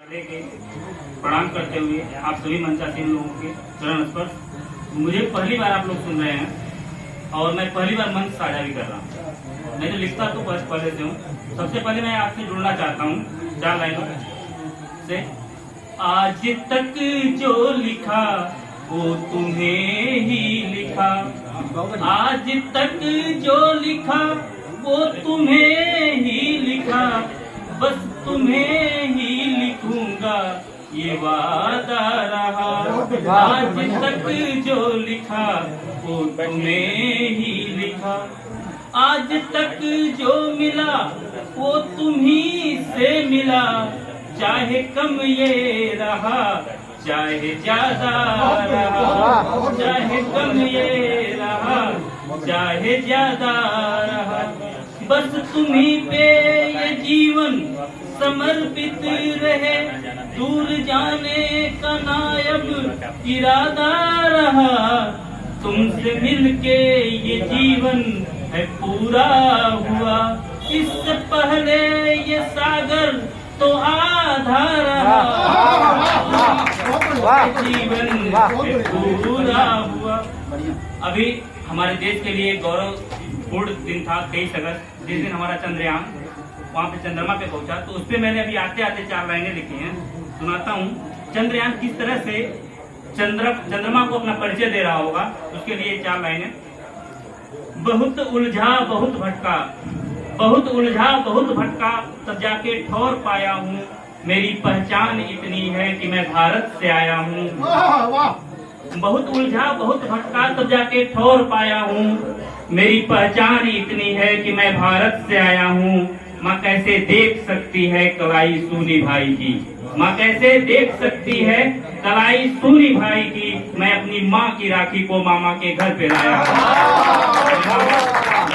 के प्रणाम करते हुए आप सभी मंचासीन लोगों के चरण स्पर्श। मुझे पहली बार आप लोग सुन रहे हैं और मैं पहली बार मंच साझा भी कर रहा हूँ। मैं तो लिखता तो पहले से हूँ। सबसे पहले मैं आपसे जुड़ना चाहता हूँ 4 लाइनों से। आज तक जो लिखा वो तुम्हें ही लिखा, आज तक जो लिखा वो तुम्हें ही लिखा, बस तुम्हें ही लिखूंगा ये वादा रहा। आज तक जो लिखा वो तुम्हें ही लिखा, आज तक जो मिला वो तुम्ही से मिला, चाहे कम ये रहा चाहे ज्यादा रहा, चाहे कम ये रहा चाहे ज्यादा रहा, बस तुम्ही पे ये जीवन समर्पित रहे, दूर जाने का नायब इरादा रहा, तुमसे मिलके ये जीवन है पूरा हुआ, इससे पहले ये सागर तो आधा रहा, जीवन पूरा हुआ। अभी हमारे देश के लिए गौरवपूर्ण दिन था 23 अगस्त, जिस दिन हमारा चंद्रयान वहाँ पे चंद्रमा पे पहुंचा। तो उस पे मैंने अभी आते आते 4 लाइनें लिखी हैं, सुनाता हूँ। चंद्रयान किस तरह से चंद्रमा को अपना परिचय दे रहा होगा, उसके लिए 4 लाइनें। बहुत उलझा बहुत भटका, बहुत उलझा बहुत भटका, तब जाके ठौर पाया हूँ, मेरी पहचान इतनी है कि मैं भारत से आया हूँ। बहुत उलझा बहुत भटका, तब जाके ठौर पाया हूँ, मेरी पहचान इतनी है कि मैं भारत से आया हूँ। माँ कैसे देख सकती है कलाई सूनी भाई की, माँ कैसे देख सकती है कलाई सूनी भाई की, मैं अपनी माँ की राखी को मामा के घर पे लाया हूँ,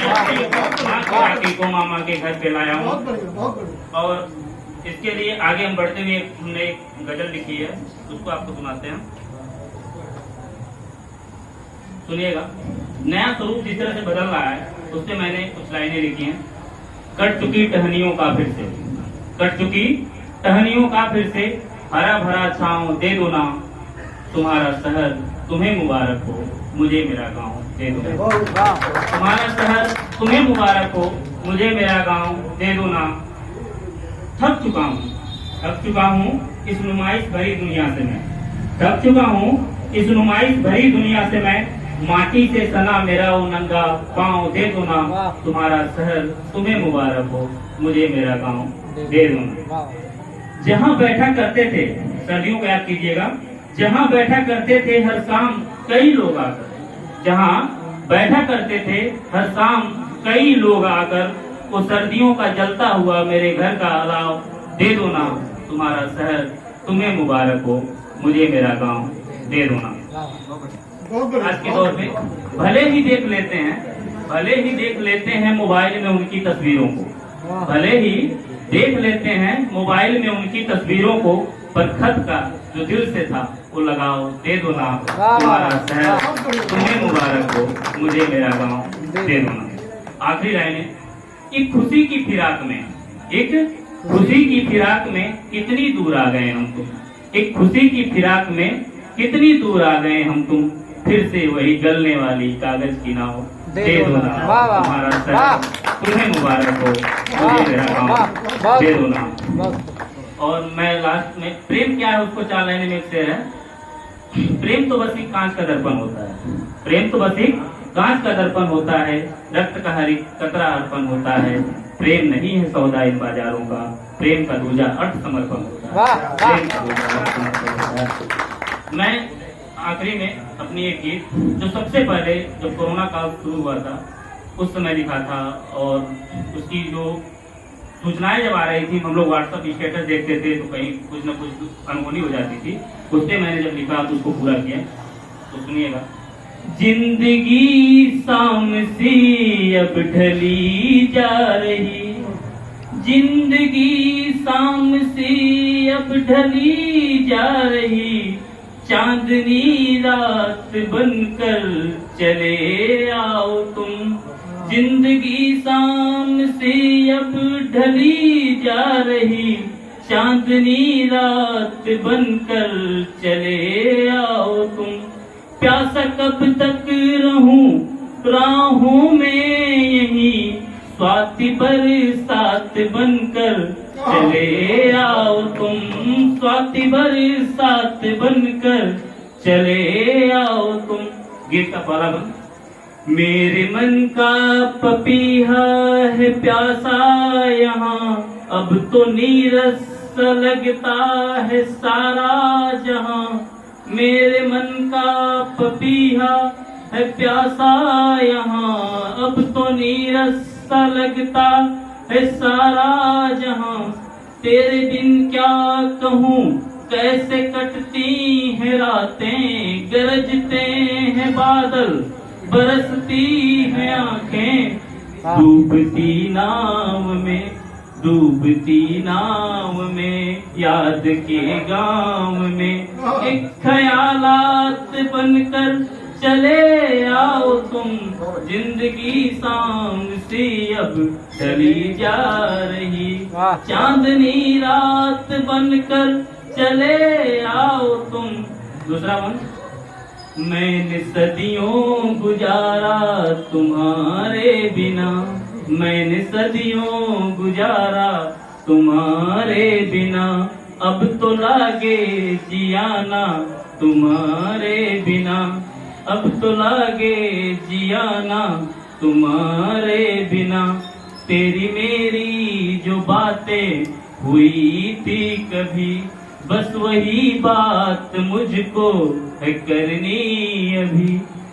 माँ की राखी को मामा के घर पे लाया हूँ। और इसके लिए आगे हम बढ़ते हुए हमने एक गजल लिखी है, उसको आपको सुनाते हैं, सुनिएगा। नया स्वरूप जिस तरह से बदल रहा है उससे मैंने कुछ लाइनें लिखी हैं। कट चुकी टहनियों का फिर से, कट चुकी टहनियों का फिर से, हरा भरा छांव दे दो ना, तुम्हारा शहर तुम्हें मुबारक हो, मुझे मेरा गांव दे दो। तुम्हारा शहर तुम्हें मुबारक हो, मुझे मेरा गांव दे दो ना। थक चुका हूँ इस नुमाइश भरी दुनिया से मैं, थक चुका हूँ इस नुमाइश भरी दुनिया से मैं, माटी से सना मेरा वो नंगा पाँव दे दो ना, तुम्हारा शहर तुम्हें मुबारक हो, मुझे मेरा गांव दे दो ना। जहाँ बैठा करते थे, सर्दियों को याद कीजिएगा, जहाँ बैठा करते थे हर शाम कई लोग आकर, जहाँ बैठा करते थे हर शाम कई लोग आकर, वो सर्दियों का जलता हुआ मेरे घर का अलाव दे दो ना, तुम्हारा शहर तुम्हें मुबारक हो, मुझे मेरा गांव दे दो ना। आज के दौर में भले ही देख लेते हैं मोबाइल में उनकी तस्वीरों को, भले ही देख लेते हैं मोबाइल में उनकी तस्वीरों को, पर खत का जो दिल से था वो लगाओ दे दो ना, तुम्हारा शहर तुम्हें मुबारक हो, मुझे मेरा गांव दे दो ना। आखिरी लाइनें। एक खुशी की फिराक में, एक खुशी की फिराक में कितनी दूर आ गए हम तुम, एक खुशी की फिराक में कितनी दूर आ गए हम तुम, फिर से वही गलने वाली कागज की नाव दे दो ना, तुम्हारा शहर तुम्हें मुबारक हो, मुझे मेरा गांव दे दो ना। और मैं लास्ट में प्रेम क्या है उसको 4 लाइनें में शेर है। प्रेम तो बस एक कांच का दर्पण होता है, प्रेम तो बस एक कांच का दर्पण होता है, रक्त का हर एक कतरा अर्पण होता है, प्रेम नहीं है सौदा इन बाजारों का, प्रेम का दूजा अर्थ समर्पण होता है, प्रेम का दूजा अर्थ समर्पण होता है। मैं आखिरी में अपनी एक गीत जो सबसे पहले जब कोरोना काल शुरू हुआ था उस समय लिखा था, और उसकी जो सूचनाएं जब आ रही थी, हम लोग व्हाट्सएप स्टेटस देखते थे तो कहीं कुछ न कुछ अनहोनी हो जाती थी, उससे मैंने जब लिखा तो उसको पूरा किया। तो सुनिएगा। जिंदगी शाम सी अब ढली जा रही, जिंदगी शाम सी अब ढली जा रही, चांदनी रात बनकर चले आओ तुम, जिंदगी शाम से अब ढली जा रही, चांदनी रात बनकर चले आओ तुम। प्यासा कब तक रहूं राहों में यही, स्वाति बरसात बनकर चले आओ तुम। स्वाति बरसात बनकर चले आओ तुम। गीत का पहला बंद। मेरे मन का पपीहा है प्यासा यहाँ, अब तो नीरस लगता है सारा जहां। मेरे मन का पपीहा है प्यासा यहाँ, अब तो नीरस लगता है सारा जहां। तेरे बिन क्या कहूँ कैसे कटती हैं रातें, गरजते हैं बादल बरसती हैं आंखें। डूबती नाव में, डूबती नाव में, याद के गांव में एक ख्यालात बनकर चले आओ तुम। जिंदगी शाम सी अब चली जा रही, चांदनी रात बनकर चले आओ तुम। दूसरा वन। मैंने सदियों गुजारा तुम्हारे बिना, मैंने सदियों गुजारा तुम्हारे बिना। अब तो लागे जियाना तुम्हारे बिना, अब तो लागे जियाना तुम्हारे बिना। तेरी मेरी जो बातें हुई थी कभी, बस वही बात मुझको है करनी अभी।